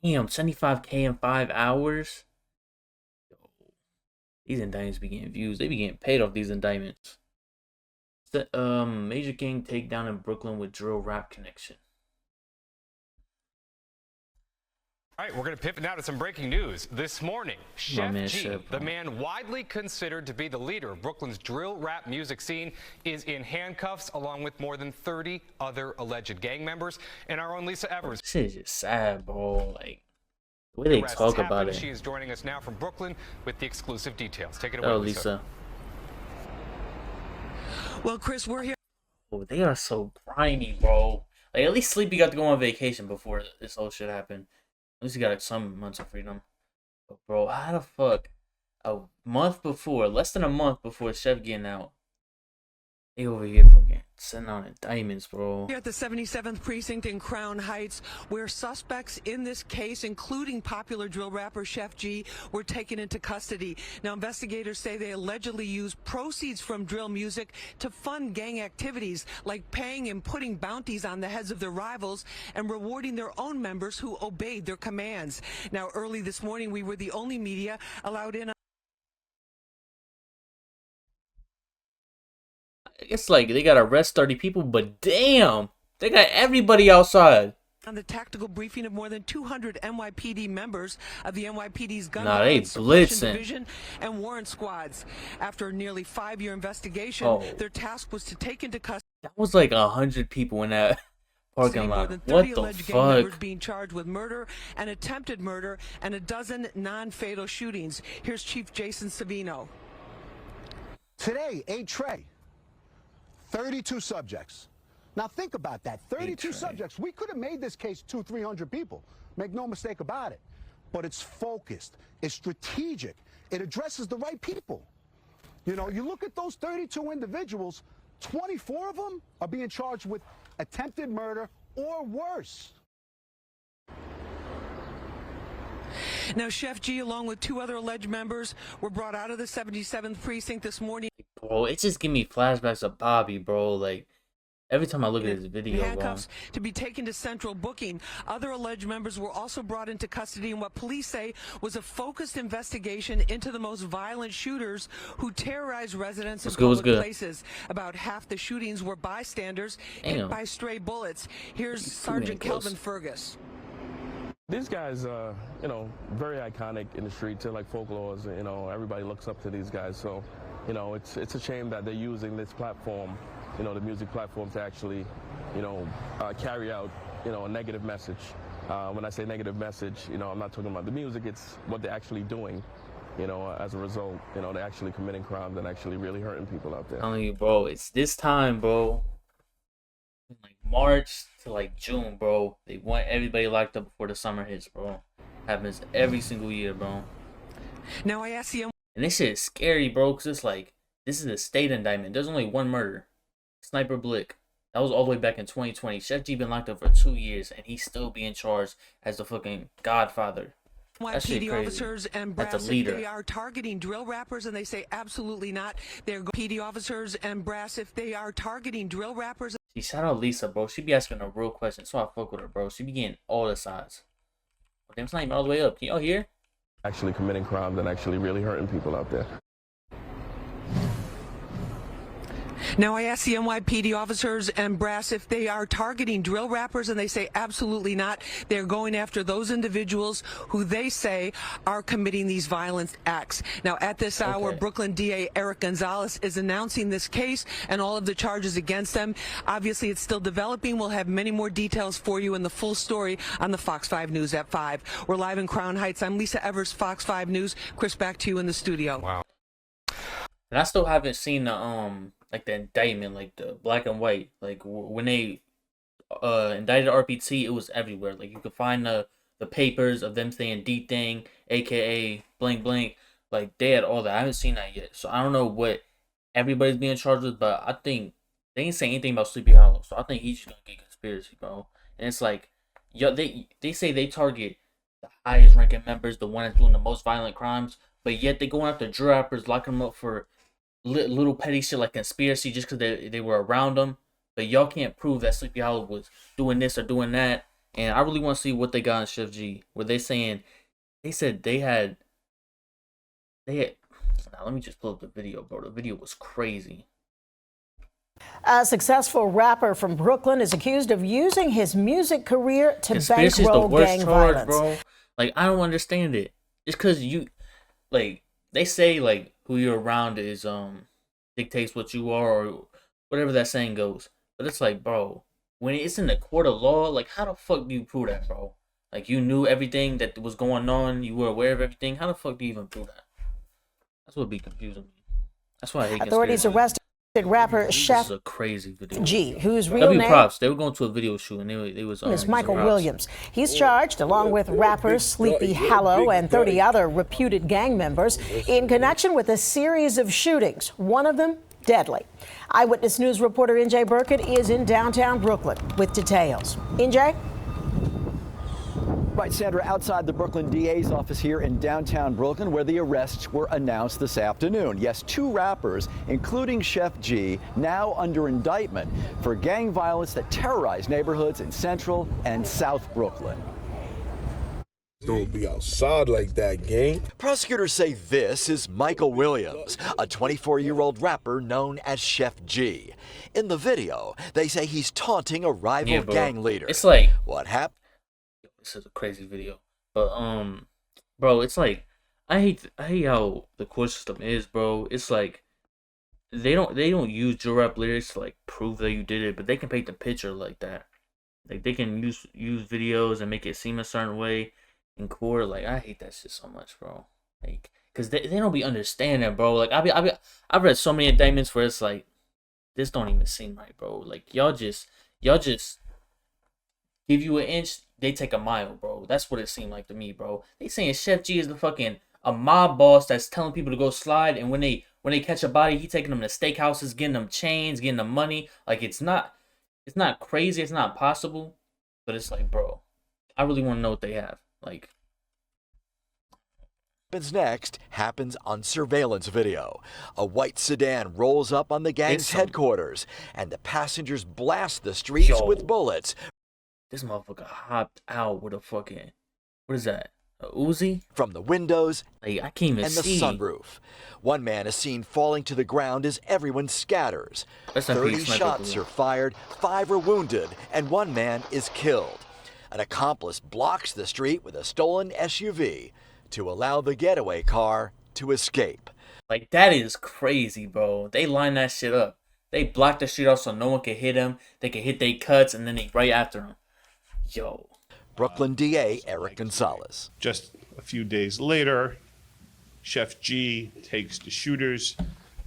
Damn, 75K in 5 hours. These indictments be getting views. They be getting paid off these indictments. Major gang takedown in Brooklyn with drill rap connection. All right, we're going to pivot now to some breaking news. This morning, Sheff G, Sheff, the man widely considered to be the leader of Brooklyn's drill rap music scene, is in handcuffs along with more than 30 other alleged gang members. And our own Lisa Evers. This is just sad, bro. Like, the way they talk about it. She is joining us now from Brooklyn with the exclusive details. Take it away, Oh, Lisa. Well, Chris, we're here. Oh, they are so grimy, bro. Like, at least Sleepy got to go on vacation before this whole shit happened. At least he got like, some months of freedom. But, bro, how the fuck? A month before, less than a month before Sheff getting out, they over here fucking sending out indictments, bro. Here at the 77th Precinct in Crown Heights, where suspects in this case, including popular drill rapper Sheff G, were taken into custody. Now, investigators say they allegedly used proceeds from drill music to fund gang activities, like paying and putting bounties on the heads of their rivals and rewarding their own members who obeyed their commands. Now, early this morning, we were the only media allowed in. It's like they gotta arrest 30 people, but damn, they got everybody outside. On the tactical briefing of more than 200 NYPD members of the NYPD's gun division and warrant squads. After a nearly 5-year investigation, their task was to take into custody. That was like 100 people in that parking lot. What the fuck? Gang members being charged with murder and attempted murder and a dozen non-fatal shootings. Here's Chief Jason Savino. Today, a tray. 32 subjects. Now think about that. 32 subjects. We could have made this case 200-300 people. Make no mistake about it. But it's focused. It's strategic. It addresses the right people. You know, you look at those 32 individuals, 24 of them are being charged with attempted murder or worse. Now, Sheff G, along with 2 other alleged members, were brought out of the 77th Precinct this morning. Bro, it just give me flashbacks of Bobby, bro. Like, every time I look at this video, handcuffs to be taken to central booking. Other alleged members were also brought into custody in what police say was a focused investigation into the most violent shooters who terrorized residents in public places. About half the shootings were bystanders hit by stray bullets. Here's Sergeant Kelvin Fergus. These guys, you know, very iconic in the streets. They're like folklores. You know, everybody looks up to these guys. So, you know, it's a shame that they're using this platform, you know, the music platform, to actually, you know, carry out, you know, a negative message. When I say negative message, you know, I'm not talking about the music. It's what they're actually doing. You know, as a result, you know, they're actually committing crimes and actually really hurting people out there. I'm telling you, bro, it's this time, bro. Like March to like June, bro. They want everybody locked up before the summer hits, bro. Happens every single year, bro. Now I ask you, and this shit is scary, bro, because it's like, this is a state indictment. There's only one murder. Sniper Blick. That was all the way back in 2020. Sheff G been locked up for 2 years, and he's still being charged as the fucking godfather. NYPD officers and brass, if they are targeting drill rappers, and they say absolutely not. They're PD officers and brass if they are targeting drill rappers. See, shout out Lisa, bro. She be asking a real question, so I fuck with her, bro. She be getting all the sides. Okay, it's not even all the way up. Can y'all hear? Actually committing crimes and actually really hurting people out there. Now I ask the NYPD officers and brass if they are targeting drill rappers, and they say absolutely not. They're going after those individuals who they say are committing these violent acts. Now at this hour, Brooklyn DA Eric Gonzalez is announcing this case and all of the charges against them. Obviously, it's still developing. We'll have many more details for you in the full story on the Fox 5 News at 5. We're live in Crown Heights. I'm Lisa Evers, Fox 5 News. Chris, back to you in the studio. Wow. And I still haven't seen the like the indictment, like the black and white. Like when they indicted RPT, it was everywhere. Like you could find the papers of them saying D thing, aka blank blank. Like they had all that. I haven't seen that yet, so I don't know what everybody's being charged with. But I think they ain't saying anything about Sleepy Hallow, so I think he's just gonna get conspiracy, bro. And it's like, yo, they say they target the highest ranking members, the one that's doing the most violent crimes, but yet they going after drill rappers, locking them up for little petty shit like conspiracy just because they were around them. But y'all can't prove that Sleepy Hallow was doing this or doing that. And I really want to see what they got in Sheff G. Where they said they had. Now, let me just pull up the video, bro. The video was crazy. A successful rapper from Brooklyn is accused of using his music career to bankroll gang violence. Bro. Like, I don't understand it. It's because they say, like, who you're around is, dictates what you are, or whatever that saying goes. But it's like, bro, when it's in the court of law, like, how the fuck do you prove that, bro? Like, you knew everything that was going on, you were aware of everything. How the fuck do you even prove that? That's what be confusing me. That's why I hate authorities arrested rapper Sheff G, whose real name props. They were going to a video shoot and they was is Michael Williams. He's charged, along with rappers Sleepy Hallow and 30 other reputed gang members, in connection with a series of shootings, one of them deadly. Eyewitness News reporter NJ Burkett is in downtown Brooklyn with details. NJ? Right, Sandra, outside the Brooklyn DA's office here in downtown Brooklyn, where the arrests were announced this afternoon. Yes, 2 rappers, including Sheff G, now under indictment for gang violence that terrorized neighborhoods in Central and South Brooklyn. Don't be outside like that, gang. Prosecutors say this is Michael Williams, a 24-year-old rapper known as Sheff G. In the video, they say he's taunting a rival gang leader. It's like, what happened? This is a crazy video, but bro, it's like I hate how the court system is, bro. It's like they don't use drill rap lyrics to like prove that you did it, but they can paint the picture like that. Like they can use videos and make it seem a certain way in court. Like I hate that shit so much, bro. Like because they don't be understanding, bro. Like I've read so many indictments where it's like this don't even seem right, bro. Like y'all just give you an inch, they take a mile, bro. That's what it seemed like to me, bro. They saying Sheff G is the fucking a mob boss that's telling people to go slide, and when they catch a body, he taking them to steakhouses, getting them chains, getting them money. Like it's not crazy, it's not possible, but it's like, bro, I really want to know what they have. Like, Happens next happens on surveillance video. A white sedan rolls up on the gang's headquarters, and the passengers blast the streets with bullets. This motherfucker hopped out with a fucking, what is that? A Uzi? From the windows like, I can't even see. And the sunroof. One man is seen falling to the ground as everyone scatters. 30 shots are fired, 5 are wounded, and 1 man is killed. An accomplice blocks the street with a stolen SUV to allow the getaway car to escape. Like, that is crazy, bro. They line that shit up. They block the street off so no one can hit him. They can hit their cuts, and then they right after him. Yo. Brooklyn DA Eric Gonzalez. Just a few days later, Sheff G takes the shooters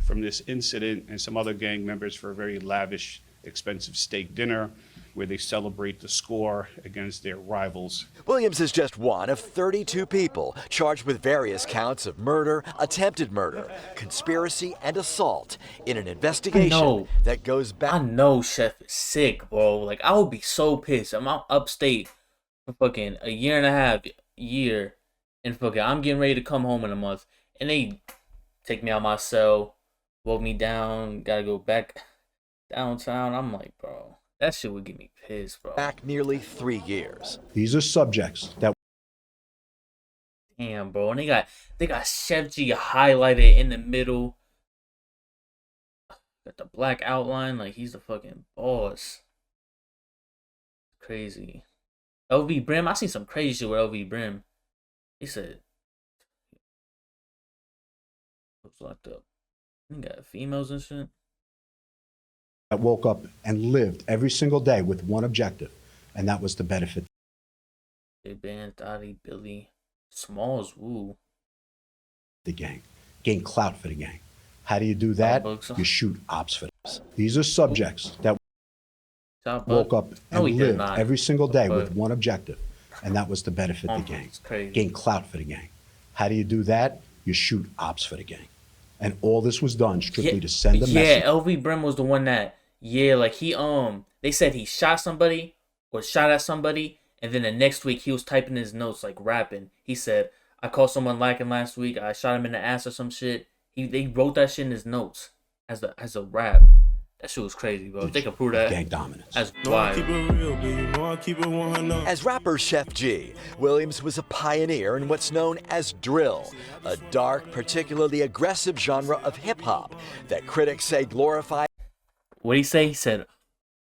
from this incident and some other gang members for a very lavish, expensive steak dinner where they celebrate the score against their rivals. Williams is just one of 32 people charged with various counts of murder, attempted murder, conspiracy, and assault in an investigation that goes back. I know Sheff is sick, bro. Like, I would be so pissed. I'm out upstate for fucking a year and a half, and fucking I'm getting ready to come home in a month, and they take me out my cell, woke me down, gotta go back downtown. I'm like, bro, that shit would get me pissed, bro. Back nearly 3 years. These are subjects that. Damn, bro, and they got Sheff G highlighted in the middle. Got the black outline, like he's the fucking boss. Crazy. LV Brim, I seen some crazy shit with LV Brim. He said was locked up. He got females and shit. That woke up and lived every single day with one objective, and that was to benefit. Big Band, Dottie, Billy, Smalls, woo. The gang. Gain clout for the gang. How do you do that? You shoot ops for them. These are subjects that woke up and lived every single day with one objective, and that was to benefit the gang. Gain clout for the gang. How do you do that? You shoot ops for the gang. And all this was done strictly to send a message. Yeah, LV Brim was the one that, like he, they said he shot somebody or shot at somebody, and then the next week he was typing his notes, like rapping. He said, I called someone lacking last week, I shot him in the ass or some shit. They wrote that shit in his notes as a rap. That shit was crazy, bro. If they could prove that, gang dominance. that's wild. As rapper Sheff G, Williams was a pioneer in what's known as drill, a dark, particularly aggressive genre of hip-hop that critics say glorifies. What'd he say? He said,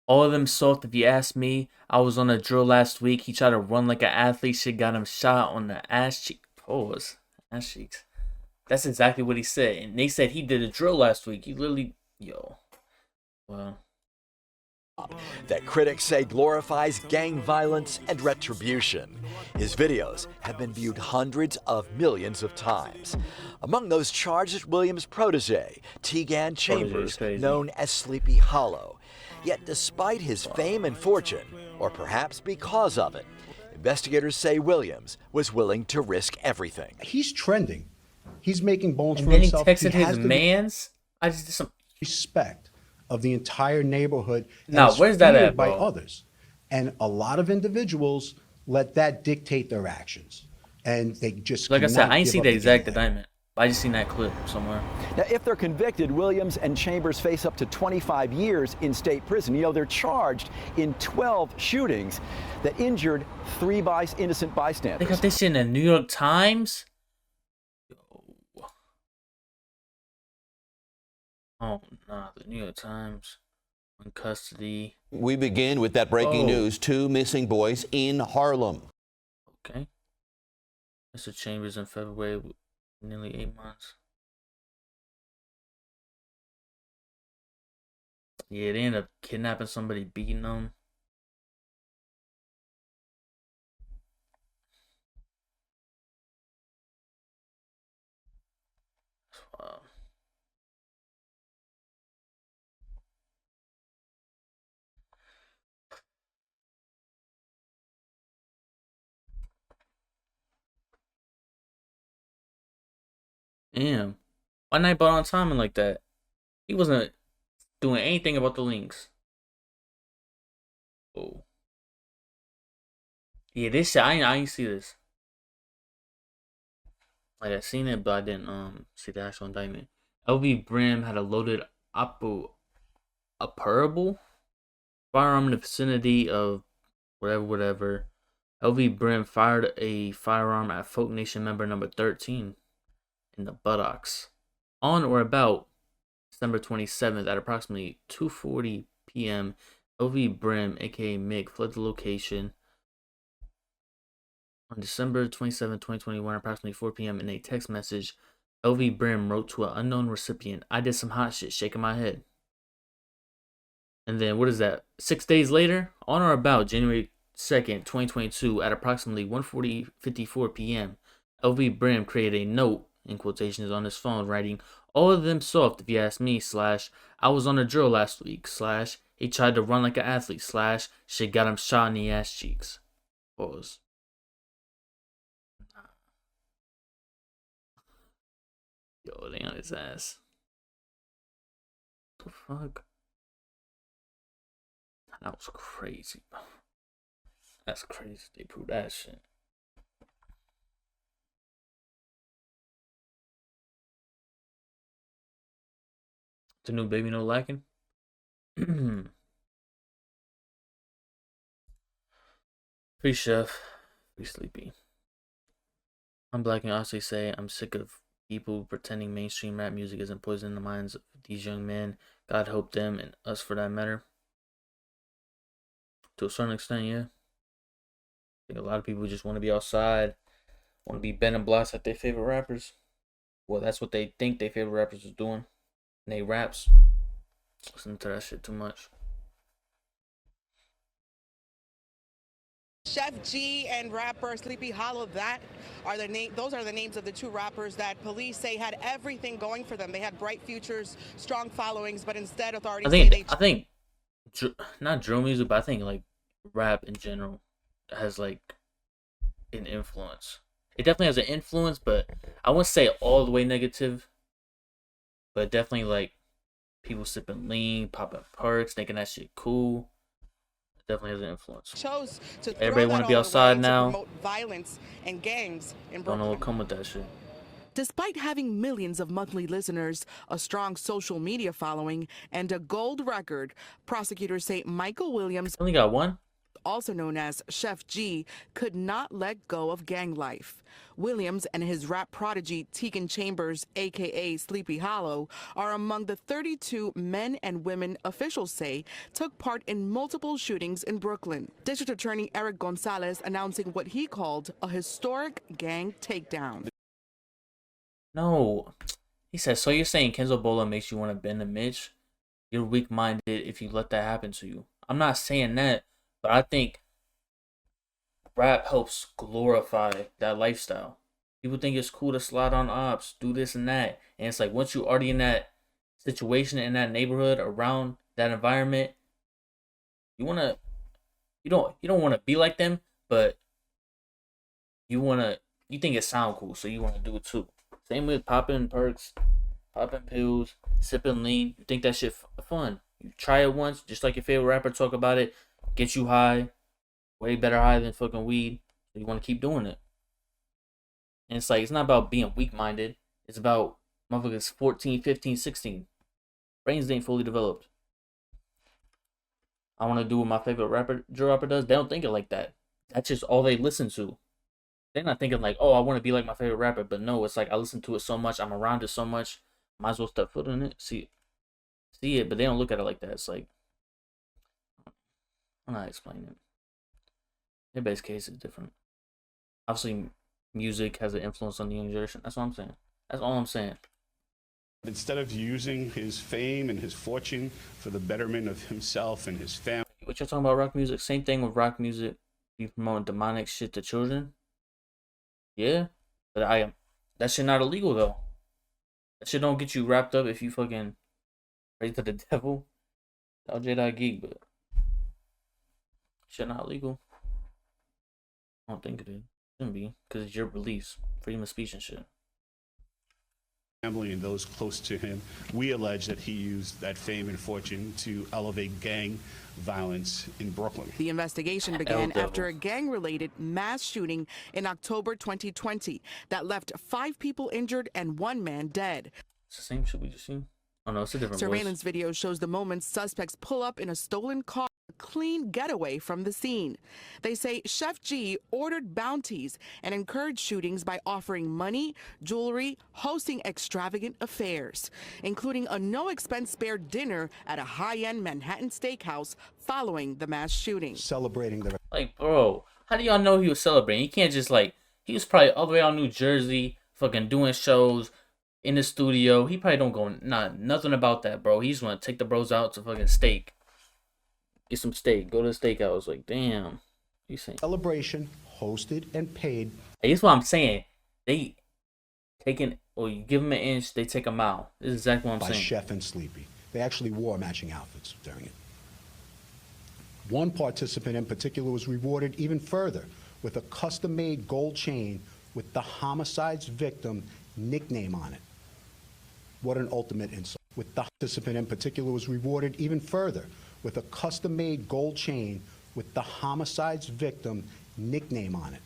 all of them soft if you ask me. I was on a drill last week. He tried to run like an athlete. Shit got him shot on the ass cheek. Pause. Ass cheeks. That's exactly what he said. And they said he did a drill last week. He literally, yo. Well. That critics say glorifies gang violence and retribution. His videos have been viewed hundreds of millions of times. Among those charged is Williams' protege, Tegan Chambers, known as Sleepy Hallow. Yet despite his fame and fortune, or perhaps because of it, investigators say Williams was willing to risk everything. He's trending. He's making bones And for then he himself. texted He has his the mans. I just did some respect of the entire neighborhood. Now, and where's that feared at, by bro? others. And a lot of individuals let that dictate their actions. And they just like I said, cannot I ain't give see up the the exact gang. indictment. I just seen that clip somewhere. Now, if they're convicted, Williams and Chambers face up to 25 years in state prison. You know, they're charged in 12 shootings that injured 3 innocent bystanders. They got this shit in the New York Times? Yo. Oh, nah, the New York Times. In custody. We begin with that breaking news. 2 missing boys in Harlem. Okay. Mr. Chambers in February, nearly 8 months. Yeah, they end up kidnapping somebody, beating them. Wow. Damn. Why not bought on timing like that? He wasn't doing anything about the links. Oh. Yeah, this shit, I ain't see this. Like, I seen it, but I didn't see the actual indictment. LV Brim had a loaded operable firearm in the vicinity of whatever. LV Brim fired a firearm at Folk Nation member number 13 in the buttocks on or about December 27th at approximately 2:40 p.m. LV Brim, aka Mick, fled the location on December 27, 2021, approximately 4 p.m. in a text message. LV Brim wrote to an unknown recipient, "I did some hot shit, shaking my head." And then, what is that? 6 days later, on or about January 2nd, 2022, at approximately 1:54 p.m., LV Brim created a note, in quotations, on his phone, writing, "All of them soft if you ask me, / I was on a drill last week, / he tried to run like an athlete, / shit got him shot in the ass cheeks." Pause. Yo, they on his ass. What the fuck? That was crazy, bro. That's crazy. They proved that shit. The new Baby No Lacking. Free Sheff. Free Sleepy. I'm Black and honestly say I'm sick of people pretending mainstream rap music isn't poisoning the minds of these young men. God help them and us for that matter. To a certain extent, yeah. I think a lot of people just want to be outside, want to be bending blocks at their favorite rappers. Well, that's what they think their favorite rappers is doing. And they raps. Listen to that shit too much. Sheff G and rapper Sleepy Hallow, those are the names of the 2 rappers that police say had everything going for them. They had bright futures, strong followings, but instead authorities I think not drill music, but I think like rap in general has like an influence. It definitely has an influence, but I wouldn't say all the way negative. But definitely like people sipping lean, popping perks, thinking that shit cool. It definitely has an influence. Chose to Everybody want to be outside now. promote violence and gangs in Don't know Brooklyn. what come with that shit. Despite having millions of monthly listeners, a strong social media following, and a gold record, prosecutors say Michael Williams, only got one, also known as Sheff G, could not let go of gang life. Williams and his rap prodigy Tegan Chambers, aka Sleepy Hallow, are among the 32 men and women officials say took part in multiple shootings in Brooklyn. District Attorney Eric Gonzalez announcing what he called a historic gang takedown. No, he says, so you're saying Kenzo Bola makes you want to bend a Mitch? You're weak-minded if you let that happen to you. I'm not saying that, but I think rap helps glorify that lifestyle. People think it's cool to slide on ops, do this and that. And it's like, once you're already in that situation, in that neighborhood, around that environment, you don't want to be like them, but you think it sound cool, so you want to do it too. Same with popping perks, popping pills, sipping lean. You think that shit fun. You try it once, just like your favorite rapper talk about it, get you high, way better high than fucking weed. So you want to keep doing it. And it's like, it's not about being weak-minded. It's about motherfuckers 14, 15, 16. Brains ain't fully developed. I want to do what my favorite drill rapper does. They don't think it like that. That's just all they listen to. They're not thinking like, oh, I want to be like my favorite rapper. But no, it's like, I listen to it so much. I'm around it so much. Might as well step foot in it. See it. But they don't look at it like that. It's like, I'm not explaining it. Everybody's case is different. Obviously, music has an influence on the young generation. That's what I'm saying. That's all I'm saying. Instead of using his fame and his fortune for the betterment of himself and his family. What you're talking about, rock music? Same thing with rock music. You promoting demonic shit to children. Yeah, but that shit not illegal though. That shit don't get you wrapped up if you fucking pray to the devil. LJ.geek, but shit not illegal. I don't think it is. Shouldn't be, because it's your beliefs, freedom of speech and shit. Family and those close to him, we allege that he used that fame and fortune to elevate gang violence in Brooklyn. The investigation began after a gang-related mass shooting in October 2020 that left 5 people injured and 1 man dead. It's the same shit we just seen. Oh no, it's a different Surveillance video shows the moment suspects pull up in a stolen car, a clean getaway from the scene. They say Sheff G ordered bounties and encouraged shootings by offering money, jewelry, hosting extravagant affairs, including a no-expense spared dinner at a high-end Manhattan steakhouse following the mass shooting. Celebrating the... Like, bro, how do y'all know he was celebrating? You can't just like, he was probably all the way out in New Jersey, fucking doing shows in the studio. He probably don't go, nothing about that, bro. He just want to take the bros out to fucking steak. Get some steak. Go to the steakhouse. Like, damn. You saying? Celebration, hosted and paid. Hey, that's what I'm saying. They taking, or you give them an inch, they take a mile. This is exactly what I'm saying. By Sheff and Sleepy. They actually wore matching outfits during it. One participant in particular was rewarded even further with a custom-made gold chain with the homicide's victim nickname on it. What an ultimate insult. With the participant in particular was rewarded even further with a custom-made gold chain with the homicide's victim nickname on it.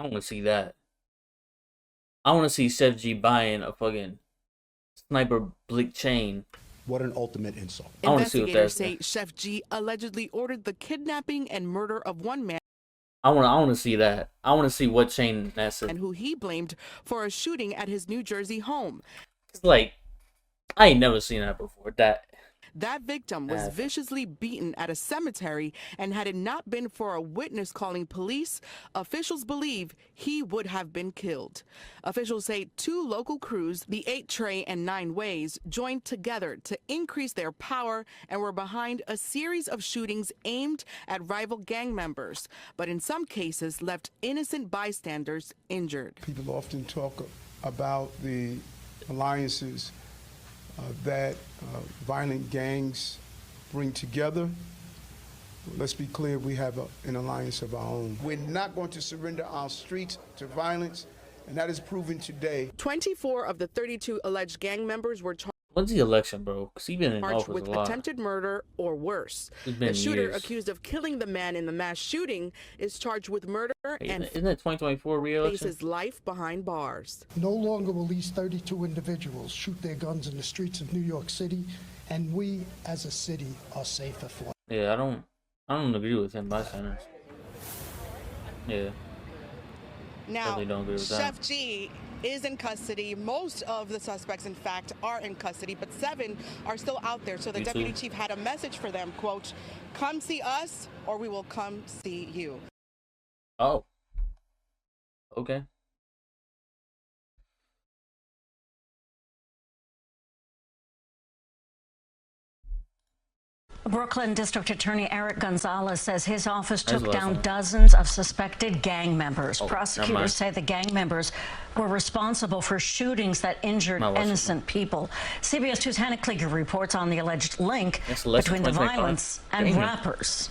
I want to see that. I want to see Sheff G buying a fucking sniper blick chain. What an ultimate insult. Investigators say Sheff G allegedly ordered the kidnapping and murder of 1 man. I want to see that. I want to see what chain that's in. And who he blamed for a shooting at his New Jersey home. It's like, I ain't never seen that before. That victim was viciously beaten at a cemetery, and had it not been for a witness calling police, officials believe he would have been killed. Officials say 2 local crews, the 8 Trey and 9 Ways, joined together to increase their power and were behind a series of shootings aimed at rival gang members, but in some cases left innocent bystanders injured. People often talk about the alliances that violent gangs bring together. Let's be clear, we have an alliance of our own. We're not going to surrender our streets to violence, and that is proven today. 24 of the 32 alleged gang members were charged. When's the election, bro? Because he's been in Charged office with a lot. attempted murder or worse. It's been The shooter years. accused of killing the man in the mass shooting is charged with murder and Isn't it 2024 re-election? faces life behind bars. No longer will these 32 individuals shoot their guns in the streets of New York City, and we as a city are safer for it. Yeah, I don't agree with him by sentence. Yeah. Now, Definitely don't agree with that. Sheff G is in custody. Most of the suspects, in fact, are in custody, but 7 are still out there. So the Me deputy too. chief had a message for them, quote, "Come see us or we will come see you." Oh. Okay. Brooklyn District Attorney Eric Gonzalez says his office That's took what I down thought. dozens of suspected gang members. Oh, never mind. Prosecutors say the gang members were responsible for shootings that injured My watch innocent people. CBS 2's Hannah Klieger reports on the alleged link That's election between the 2025. violence and Dang it. rappers.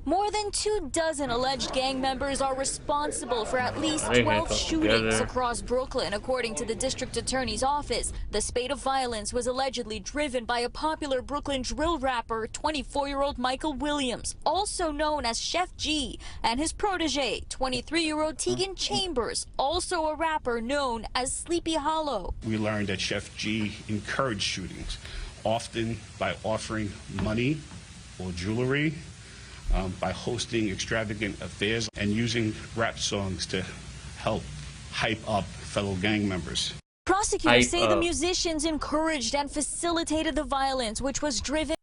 More than 24 alleged gang members are responsible for at least They 12 handcuffed shootings together. across Brooklyn, according to the district attorney's office. The spate of violence was allegedly driven by a popular Brooklyn drill rapper, 24-year-old Michael Williams, also known as Sheff G, and his protege, 23-year-old Tegan Chambers, also a rapper known as Sleepy Hallow. We learned that Sheff G encouraged shootings, often by offering money or jewelry, by hosting extravagant affairs, and using rap songs to help hype up fellow gang members. Prosecutors say the musicians encouraged and facilitated the violence, which was driven.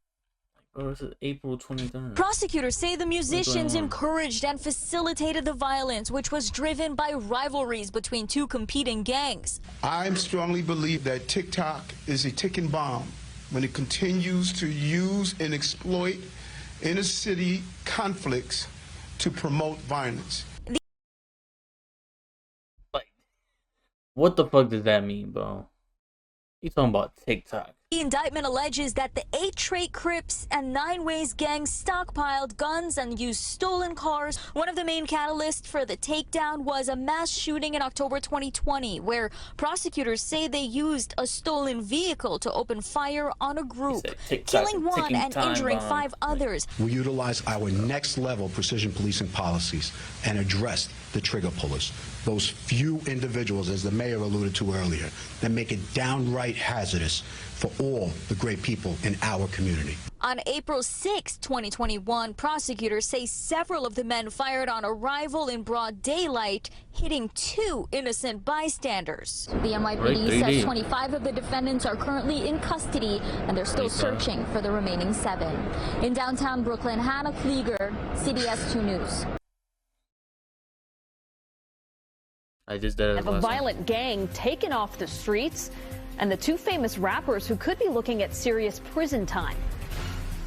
Oh, this is April 23rd. Prosecutors say the musicians 2021. encouraged and facilitated the violence, which was driven by rivalries between 2 competing gangs. I strongly believe that TikTok is a ticking bomb when it continues to use and exploit inner city conflicts to promote violence. What the fuck does that mean, bro? You talking about TikTok? The indictment alleges that the 8 Trait Crips and 9 Ways gangs stockpiled guns and used stolen cars. One of the main catalysts for the takedown was a mass shooting in October 2020, where prosecutors say they used a stolen vehicle to open fire on a group, killing 1 and injuring 5 others. We utilize our next level precision policing policies and address the trigger pullers, those few individuals, as the mayor alluded to earlier, that make it downright hazardous for all the great people in our community. On April 6, 2021, prosecutors say several of the men fired on a rival in broad daylight, hitting 2 innocent bystanders. The NYPD says 25 of the defendants are currently in custody, and they're still searching for the remaining 7. In downtown Brooklyn, Hannah Klieger, CBS 2 News. I just did it. Have a violent gang taken off the streets, and the 2 famous rappers who could be looking at serious prison time.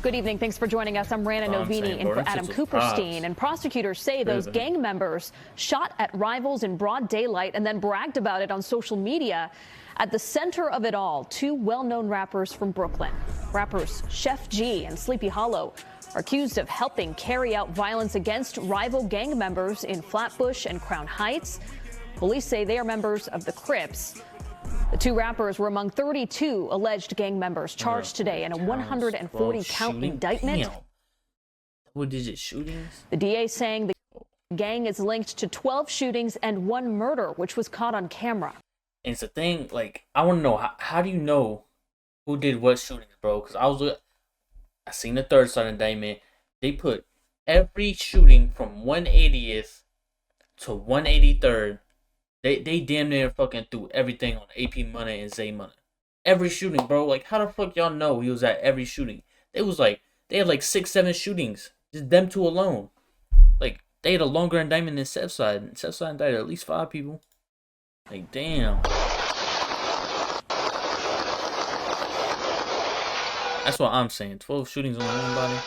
Good evening. Thanks for joining us. I'm Rana Novini in for Adam Cooperstein. And prosecutors say those gang members shot at rivals in broad daylight and then bragged about it on social media. At the center of it all, 2 well-known rappers from Brooklyn. Rappers Sheff G and Sleepy Hallow are accused of helping carry out violence against rival gang members in Flatbush and Crown Heights. Police say they are members of the Crips. The 2 rappers were among 32 alleged gang members charged today in a 140-count indictment. Damn. Double-digit shootings? The DA saying the gang is linked to 12 shootings and 1 murder, which was caught on camera. And it's a thing, like, I want to know, how do you know who did what shootings, bro? Because I seen the 3rd side indictment. They put every shooting from 180th to 183rd. They damn near fucking threw everything on AP Money and Zay Money. Every shooting, bro. Like, how the fuck y'all know he was at every shooting? They had like 6-7 shootings. Just them 2 alone. Like, they had a longer indictment than Sheff side. And Sheff side indicted at least 5 people. Like, damn. That's what I'm saying. 12 shootings on one body.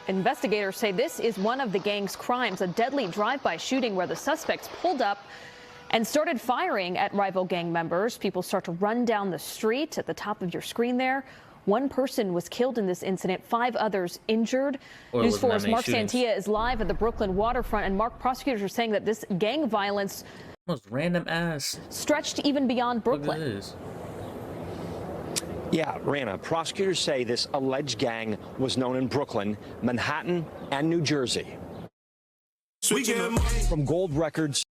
Investigators say this is one of the gang's crimes, a deadly drive-by shooting where the suspects pulled up and started firing at rival gang members. People start to run down the street at the top of your screen there. 1 person was killed in this incident, 5 others injured. News 4's Mark Santia is live at the Brooklyn waterfront. And Mark, prosecutors are saying that this gang violence Most random ass. Stretched even beyond Brooklyn. Look at this. Yeah, Rana, prosecutors say this alleged gang was known in Brooklyn, Manhattan, and New Jersey. From gold records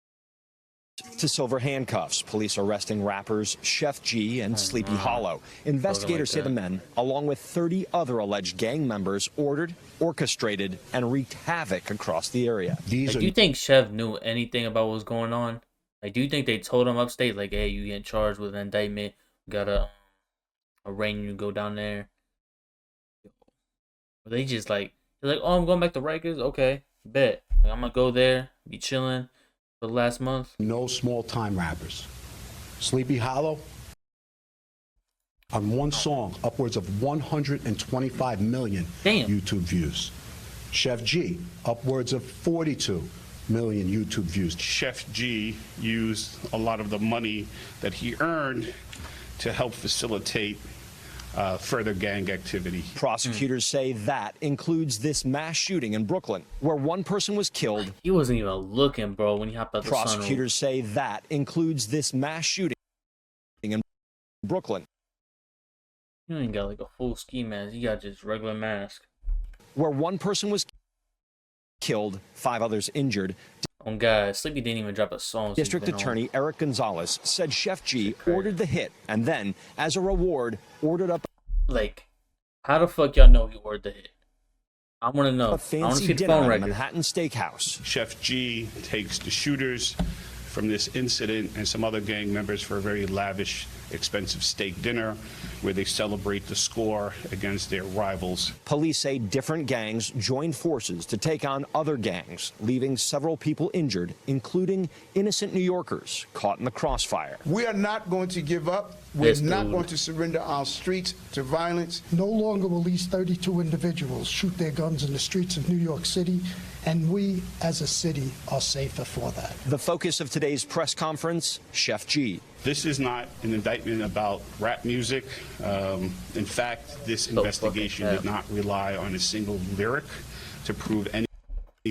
to silver handcuffs, police arresting rappers Sheff G and Sleepy Hallow. Investigators say the men, along with 30 other alleged gang members, ordered, orchestrated, and wreaked havoc across the area. Do you think Sheff knew anything about what was going on? Like, do you think they told him upstate, like, hey, you get charged with an indictment, gotta arraign you, go down there? Or they just like, they're like, oh, I'm going back to Rikers? Okay, bet. Like, I'm gonna go there, be chilling for the last month. No small time rappers. Sleepy Hallow, on one song, upwards of 125 million YouTube views. Sheff G, upwards of 42 million YouTube views. Sheff G used a lot of the money that he earned to help facilitate further gang activity. Prosecutors say that includes this mass shooting in Brooklyn, where one person was killed. He wasn't even looking, bro, when he hopped out the sunroof. Prosecutors say that includes this mass shooting in Brooklyn. You ain't got like a full ski mask. You got just regular mask. Where one person was killed, 5 others injured. Oh God, Sleepy didn't even drop a song. District Attorney Eric Gonzalez said Sheff G ordered the hit and then, as a reward, ordered up. Like, how the fuck y'all know he ordered the hit? I want to know. A I want to fancy see the dinner phone at a record. Manhattan steakhouse. Sheff G takes the shooters from this incident and some other gang members for a very lavish, expensive steak dinner where they celebrate the score against their rivals. Police say different gangs joined forces to take on other gangs, leaving several people injured, including innocent New Yorkers caught in the crossfire. We are not going to give up. We're not going to surrender our streets to violence. No longer will these 32 individuals shoot their guns in the streets of New York City, and we as a city are safer for that. The focus of today's press conference, Sheff G. This is not an indictment about rap music. In fact, this investigation did not rely on a single lyric to prove any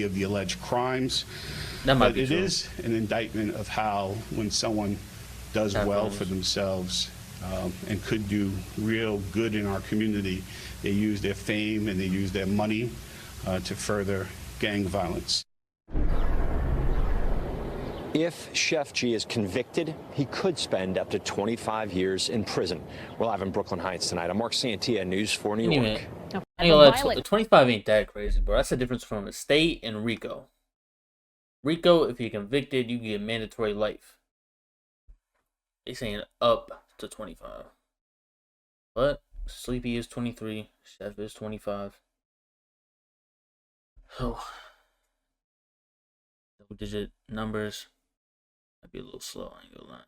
of the alleged crimes. But it is an indictment of how, when someone does well for themselves and could do real good in our community, they use their fame and they use their money to further gang violence. If Sheff G is convicted, he could spend up to 25 years in prison. We're live in Brooklyn Heights tonight. I'm Mark Santia, News 4 New York. The 25 ain't that crazy, bro. That's the difference from a state and RICO. RICO, if you're convicted, you get mandatory life. They saying up to 25. But Sleepy is 23. Sheff is 25. Oh. Double-digit numbers. Might be a little slow, I ain't gonna lie.